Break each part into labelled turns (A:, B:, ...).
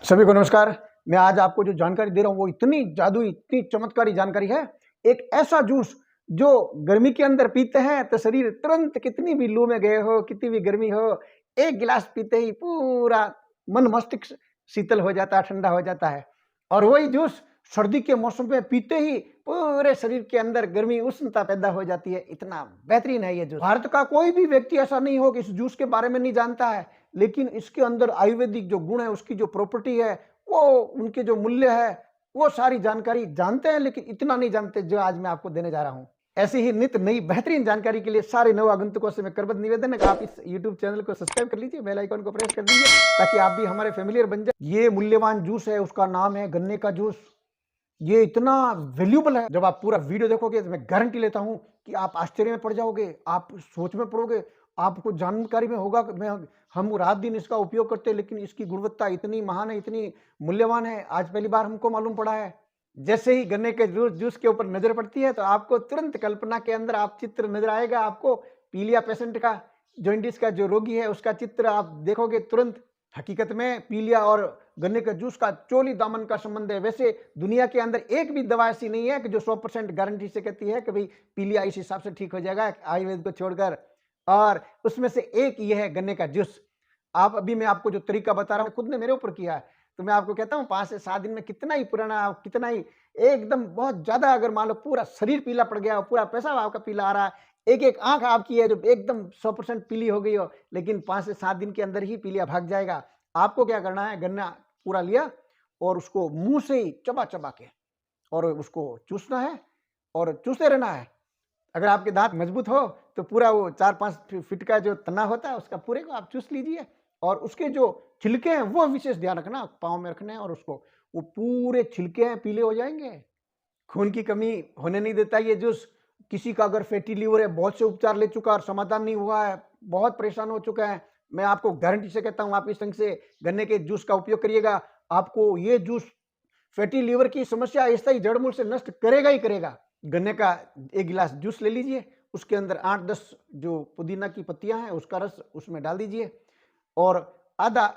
A: सभी को नमस्कार। मैं आज आपको जो जानकारी दे रहा हूँ वो इतनी जादुई, इतनी चमत्कारी जानकारी है। एक ऐसा जूस जो गर्मी के अंदर पीते हैं तो शरीर तुरंत, कितनी भी लू में गए हो, कितनी भी गर्मी हो, एक गिलास पीते ही पूरा मन मस्तिष्क शीतल हो जाता है, ठंडा हो जाता है। और वही जूस सर्दी के मौसम में पीते ही पूरे शरीर के अंदर गर्मी, उष्णता पैदा हो जाती है। इतना बेहतरीन है ये जूस। भारत का कोई भी व्यक्ति ऐसा नहीं हो कि इस जूस के बारे में नहीं जानता है, लेकिन इसके अंदर आयुर्वेदिक जो गुण है, उसकी जो प्रॉपर्टी है, वो उनके जो मूल्य है, वो सारी जानकारी जानते हैं, लेकिन इतना नहीं जानते जो आज मैं आपको देने जा रहा हूं। ऐसी ही नित नई बेहतरीन जानकारी के लिए सारे नव आगंतुकों से मैं करबद्ध निवेदन है कि आप इस YouTube चैनल को सब्सक्राइब कर लीजिए, बेल आइकन को प्रेस कर दीजिए ताकि आप भी हमारे फैमिलियर बन जाए। ये मूल्यवान जूस है, उसका नाम है गन्ने का जूस। ये इतना वैल्यूबल है, जब आप पूरा वीडियो देखोगे तो मैं गारंटी लेता हूं कि आप आश्चर्य में पड़ जाओगे, आप सोच में पड़ोगे, आपको जानकारी में होगा कि हम रात दिन इसका उपयोग करते हैं, लेकिन इसकी गुणवत्ता इतनी महान है, इतनी मूल्यवान है, आज पहली बार हमको मालूम पड़ा है। जैसे ही गन्ने के जूस के ऊपर नजर पड़ती है तो आपको तुरंत कल्पना के अंदर आप चित्र नजर आएगा। आपको पीलिया पेशेंट का, जॉइंटिस का जो रोगी है, उसका चित्र आप देखोगे तुरंत। हकीकत में पीलिया और गन्ने के जूस का चोली दामन का संबंध है। वैसे दुनिया के अंदर एक भी दवा ऐसी नहीं है कि जो 100% गारंटी से कहती है कि भाई पीलिया इस हिसाब से ठीक हो जाएगा, आयुर्वेद को छोड़कर। और उसमें से एक ये है गन्ने का जूस। आप अभी मैं आपको जो तरीका बता रहा हूँ, खुद ने मेरे ऊपर किया है, तो मैं आपको कहता हूँ 5 से 7 दिन में कितना ही पुराना, कितना ही एकदम बहुत ज्यादा, अगर मान लो पूरा शरीर पीला पड़ गया हो, पूरा पेशाब आपका पीला आ रहा है, एक एक आंख आपकी है जो एकदम 100% पीली हो गई हो, लेकिन 5 से 7 दिन के अंदर ही पीलिया भाग जाएगा। आपको क्या करना है, गन्ना पूरा लिया और उसको मुंह से ही चबा चबा के और उसको चूसना है और चूसते रहना है। अगर आपके दांत मजबूत हो तो पूरा वो 4-5 फीट का जो तना होता है उसका पूरे को आप चूस लीजिए। और उसके जो छिलके हैं वो विशेष ध्यान रखना, पाँव में रखने हैं, और उसको वो पूरे छिलके हैं पीले हो जाएंगे। खून की कमी होने नहीं देता ये जूस। किसी का अगर फैटी लीवर है, बहुत से उपचार ले चुका और समाधान नहीं हुआ है, बहुत परेशान हो चुका है, मैं आपको गारंटी से कहता हूं आप इस ढंग से गन्ने के जूस का उपयोग करिएगा। आपको ये जूस फैटी लीवर की समस्या ऐसा ही जड़ मूल से नष्ट करेगा ही करेगा। गन्ने का एक गिलास जूस ले लीजिए, उसके अंदर 8-10 जो पुदीना की पत्तियां हैं उसका रस उसमें डाल दीजिए और आधा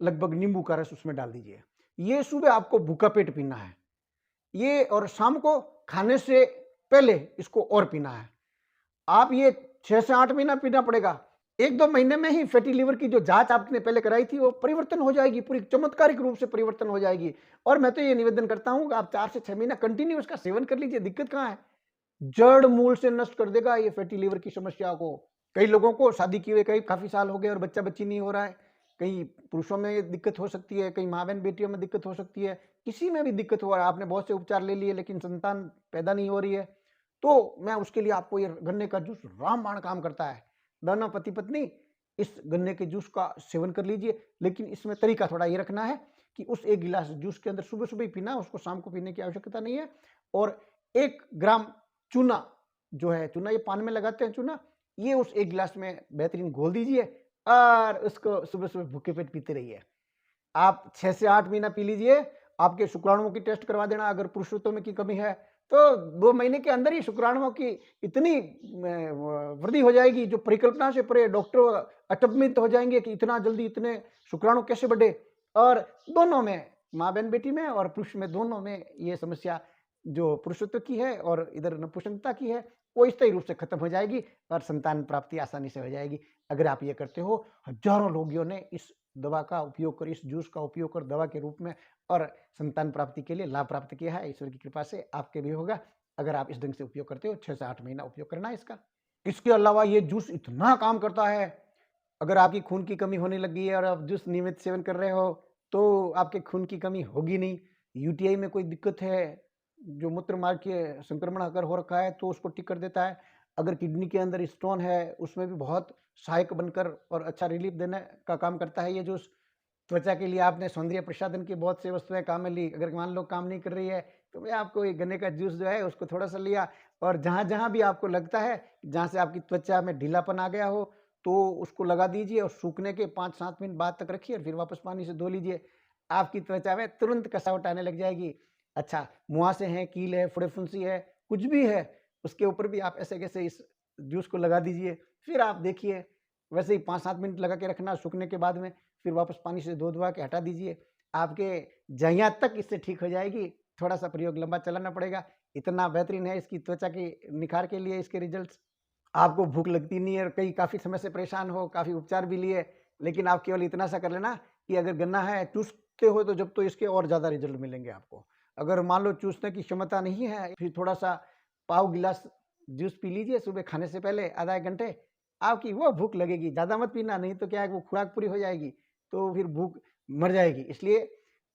A: लगभग नींबू का रस उसमें डाल दीजिए। ये सुबह आपको भूखा पेट पीना है ये, और शाम को खाने से पहले इसको और पीना है। आप ये 6 से 8 महीना पीना पड़ेगा। 1-2 महीने में ही फैटी लीवर की जो जांच आपने पहले कराई थी वो परिवर्तन हो जाएगी, पूरी चमत्कारिक रूप से परिवर्तन हो जाएगी। और मैं तो ये निवेदन करता हूं कि आप 4 से 6 महीना कंटिन्यू इसका सेवन कर लीजिए, दिक्कत कहां है। जड़ मूल से नष्ट कर देगा ये फैटी लीवर की समस्या को। कई लोगों को शादी किए हुए कई काफी साल हो गए और बच्चा बच्ची नहीं हो रहा है। कई पुरुषों में दिक्कत हो सकती है, कई माँ बहन बेटियों में दिक्कत हो सकती है, किसी में भी दिक्कत हो रहा है, आपने बहुत से उपचार ले लिए लेकिन संतान पैदा नहीं हो रही है, तो मैं उसके लिए आपको ये गन्ने का जूस रामबाण काम करता है। दोनों पति पत्नी इस गन्ने के जूस का सेवन कर लीजिए, लेकिन इसमें तरीका थोड़ा ये रखना है कि उस 1 गिलास जूस के अंदर सुबह सुबह ही पीना, उसको शाम को पीने की आवश्यकता नहीं है। और 1 ग्राम चूना जो है, चूना ये पान में लगाते हैं चूना, ये उस 1 गिलास में बेहतरीन घोल दीजिए और उसको सुबह सुबह भूखे पेट पीते रहिए। आप 6 से 8 महीना पी लीजिए। आपके शुक्राणुओं की टेस्ट करवा देना, अगर पुरुषत्व में की कमी है तो 2 महीने के अंदर ही शुक्राणुओं की इतनी वृद्धि हो जाएगी जो परिकल्पना से परे, डॉक्टर अचंभित हो जाएंगे कि इतना जल्दी इतने शुक्राणु कैसे बढ़े। और दोनों में, माँ बहन बेटी में और पुरुष में, दोनों में ये समस्या जो पुरुषत्व की है और इधर नपुंसकता की है वो स्थायी रूप से खत्म हो जाएगी और संतान प्राप्ति आसानी से हो जाएगी अगर आप ये करते हो। हजारों लोगों ने इस दवा का उपयोग कर, इस जूस का उपयोग कर दवा के रूप में और संतान प्राप्ति के लिए लाभ प्राप्त किया है। ईश्वर की कृपा से आपके भी होगा अगर आप इस ढंग से उपयोग करते हो। 6 से 8 महीना उपयोग करना है इसका। इसके अलावा ये जूस इतना काम करता है, अगर आपकी खून की कमी होने लगी है और आप जूस नियमित सेवन कर रहे हो तो आपके खून की कमी होगी नहीं। यूटीआई में कोई दिक्कत है, जो मूत्र मार्ग के संक्रमण अगर हो रखा है तो उसको ठीक कर देता है। अगर किडनी के अंदर स्टोन है उसमें भी बहुत सहायक बनकर और अच्छा रिलीफ देने का काम करता है ये जूस। त्वचा के लिए आपने सौंदर्य प्रसाधन की बहुत सी वस्तुएं काम में ली, अगर मान लो काम नहीं कर रही है तो मैं आपको ये गन्ने का जूस जो है उसको थोड़ा सा लिया और जहां जहां भी आपको लगता है, जहां से आपकी त्वचा में ढीलापन आ गया हो, तो उसको लगा दीजिए और सूखने के 5-7 मिनट बाद तक रखिए और फिर वापस पानी से धो लीजिए। आपकी त्वचा में तुरंत कसावट आने लग जाएगी। अच्छा, मुहासे हैं, कील है, फुड़े फुंसी है, कुछ भी है, उसके ऊपर भी आप ऐसे कैसे इस जूस को लगा दीजिए। फिर आप देखिए, वैसे ही 5-7 मिनट लगा के रखना, सूखने के बाद में फिर वापस पानी से धो धुआ के हटा दीजिए। आपके जहिया तक इससे ठीक हो जाएगी। थोड़ा सा प्रयोग लंबा चलाना पड़ेगा। इतना बेहतरीन है इसकी त्वचा की निखार के लिए इसके रिजल्ट्स। आपको भूख लगती नहीं है और कई काफ़ी समय से परेशान हो, काफ़ी उपचार भी लिए, लेकिन आप केवल इतना सा कर लेना कि अगर गन्ना है चूसते हो तो जब तो इसके और ज़्यादा रिजल्ट मिलेंगे आपको। अगर मान लो चूसने की क्षमता नहीं है, फिर थोड़ा सा पाव गिलास जूस पी लीजिए सुबह खाने से पहले आधा 1 घंटे, आपकी वो भूख लगेगी। ज़्यादा मत पीना, नहीं तो क्या है वो खुराक पूरी हो जाएगी, तो फिर भूख मर जाएगी। इसलिए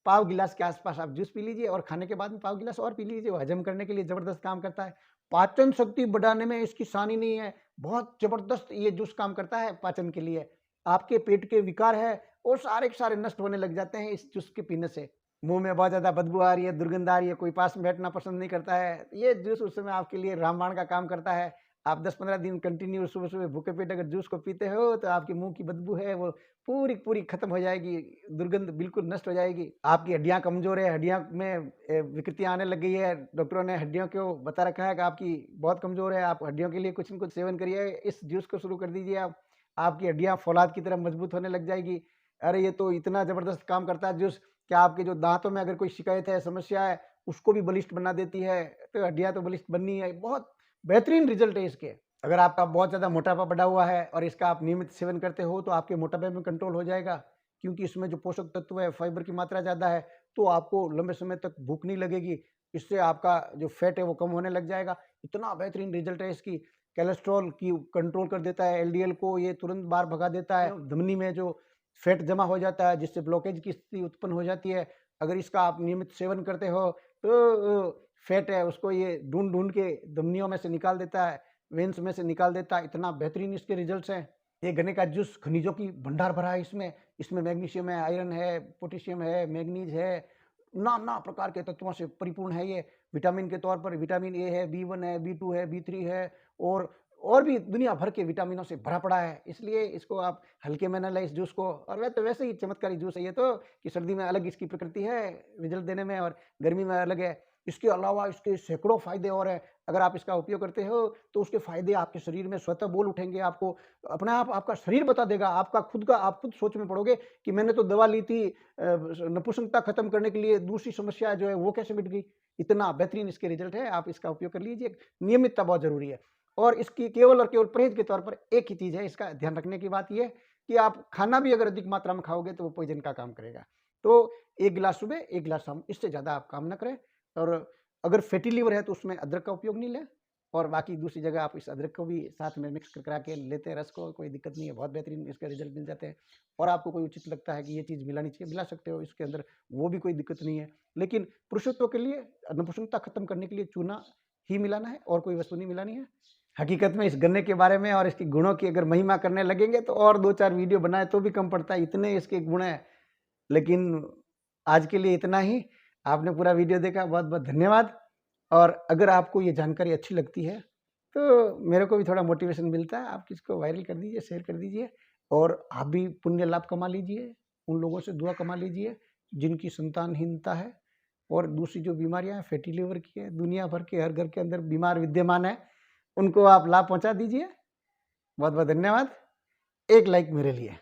A: पाव गिलास के आसपास आप जूस पी लीजिए और खाने के बाद में पाव गिलास और पी लीजिए। वो हजम करने के लिए ज़बरदस्त काम करता है। पाचन शक्ति बढ़ाने में इसकी सानी नहीं है। बहुत ज़बरदस्त ये जूस काम करता है पाचन के लिए। आपके पेट के विकार है वो सारे के सारे नष्ट होने लग जाते हैं इस जूस के पीने से। मुँह में बहुत ज़्यादा बदबू आ रही है, दुर्गंध आ रही है, कोई पास में बैठना पसंद नहीं करता है, ये जूस उस समय आपके लिए रामबाण का काम करता है। आप 10-15 दिन कंटिन्यू सुबह-सुबह भूखे पेट अगर जूस को पीते हो तो आपके मुँह की बदबू है वो पूरी की पूरी खत्म हो जाएगी, दुर्गंध बिल्कुल नष्ट हो जाएगी। आपकी हड्डियाँ कमज़ोर है, हड्डियाँ में विकृतियाँ आने लग गई है, डॉक्टरों ने हड्डियों को बता रखा है कि आपकी बहुत कमज़ोर है, आप हड्डियों के लिए कुछ न कुछ सेवन करिए, इस जूस को शुरू कर दीजिए आप। आपकी हड्डियाँ फौलाद की तरह मजबूत होने लग जाएगी। अरे ये तो इतना ज़बरदस्त काम करता है जूस कि आपके जो दाँतों में अगर कोई शिकायत है, समस्या है, उसको भी बलिष्ठ बना देती है। तो हड्डियाँ तो बलिष्ठ बननी है, बहुत बेहतरीन रिज़ल्ट है इसके। अगर आपका बहुत ज़्यादा मोटापा बढ़ा हुआ है और इसका आप नियमित सेवन करते हो तो आपके मोटापे में कंट्रोल हो जाएगा, क्योंकि इसमें जो पोषक तत्व है, फाइबर की मात्रा ज़्यादा है, तो आपको लंबे समय तक भूख नहीं लगेगी। इससे आपका जो फैट है वो कम होने लग जाएगा। इतना बेहतरीन रिज़ल्ट है इसकी। कोलेस्ट्रॉल की कंट्रोल कर देता है, एलडीएल को ये तुरंत बाहर भगा देता है। धमनी में जो फैट जमा हो जाता है जिससे ब्लॉकेज की स्थिति उत्पन्न हो जाती है, अगर इसका आप नियमित सेवन करते हो तो फैट है उसको ये ढूँढ-ढूँढ के धमनियों में से निकाल देता है, वेन्स में से निकाल देता है। इतना बेहतरीन इसके रिजल्ट्स हैं। ये गन्ने का जूस खनिजों की भंडार भरा है इसमें। इसमें मैग्नीशियम है, आयरन है, पोटेशियम है, मैंगनीज है, नाना प्रकार के तत्वों से परिपूर्ण है ये। विटामिन के तौर पर विटामिन ए है, बी1 है, बी2 है, बी3 है और भी दुनिया भर के विटामिनों से भरा पड़ा है। इसलिए इसको आप हल्के में ना लें इस जूस को। और वह तो वैसे ही चमत्कारी जूस है ये तो, कि सर्दी में अलग इसकी प्रकृति है रिजल्ट देने में और गर्मी में अलग है। इसके अलावा इसके सैकड़ों फ़ायदे और हैं। अगर आप इसका उपयोग करते हो तो उसके फ़ायदे आपके शरीर में स्वतः बोल उठेंगे। आपको अपने आप आपका शरीर बता देगा। आपका खुद का आप खुद सोच में पड़ोगे कि मैंने तो दवा ली थी नपुंसकता खत्म करने के लिए, दूसरी समस्या जो है वो कैसे मिट गई। इतना बेहतरीन इसके रिजल्ट है, आप इसका उपयोग कर लीजिए। नियमितता बहुत ज़रूरी है। और इसकी केवल और केवल परहेज़ के तौर पर एक ही चीज़ है, इसका ध्यान रखने की बात ये है कि आप खाना भी अगर अधिक मात्रा में खाओगे तो वो पॉइज़न का काम करेगा। तो 1 गिलास सुबह, 1 गिलास शाम, इससे ज़्यादा आप काम ना करें। और अगर फैटी लिवर है तो उसमें अदरक का उपयोग नहीं लें, और बाकी दूसरी जगह आप इस अदरक को भी साथ में मिक्स करा के लेते हैं रस को, कोई दिक्कत नहीं है, बहुत बेहतरीन इसके रिजल्ट मिल जाते हैं। और आपको कोई उचित लगता है कि ये चीज़ मिलानी चाहिए, मिला सकते हो इसके अंदर, वो भी कोई दिक्कत नहीं है। लेकिन पुरुषत्व के लिए, नपुंसकता खत्म करने के लिए चूना ही मिलाना है और कोई वस्तु नहीं मिलानी है। हकीकत में इस गन्ने के बारे में और इसके गुणों की अगर महिमा करने लगेंगे तो और 2-4 वीडियो बनाए तो भी कम पड़ता है, इतने इसके गुण हैं। लेकिन आज के लिए इतना ही। आपने पूरा वीडियो देखा, बहुत-बहुत धन्यवाद। और अगर आपको ये जानकारी अच्छी लगती है तो मेरे को भी थोड़ा मोटिवेशन मिलता है। आप इसको वायरल कर दीजिए, शेयर कर दीजिए और आप भी पुण्य लाभ कमा लीजिए। उन लोगों से दुआ कमा लीजिए जिनकी संतानहीनता है और दूसरी जो बीमारियां हैं फैटी लिवर की है, दुनिया भर के हर घर के अंदर बीमार विद्यमान है, उनको आप लाभ पहुंचा दीजिए। बहुत बहुत धन्यवाद। एक लाइक मेरे लिए।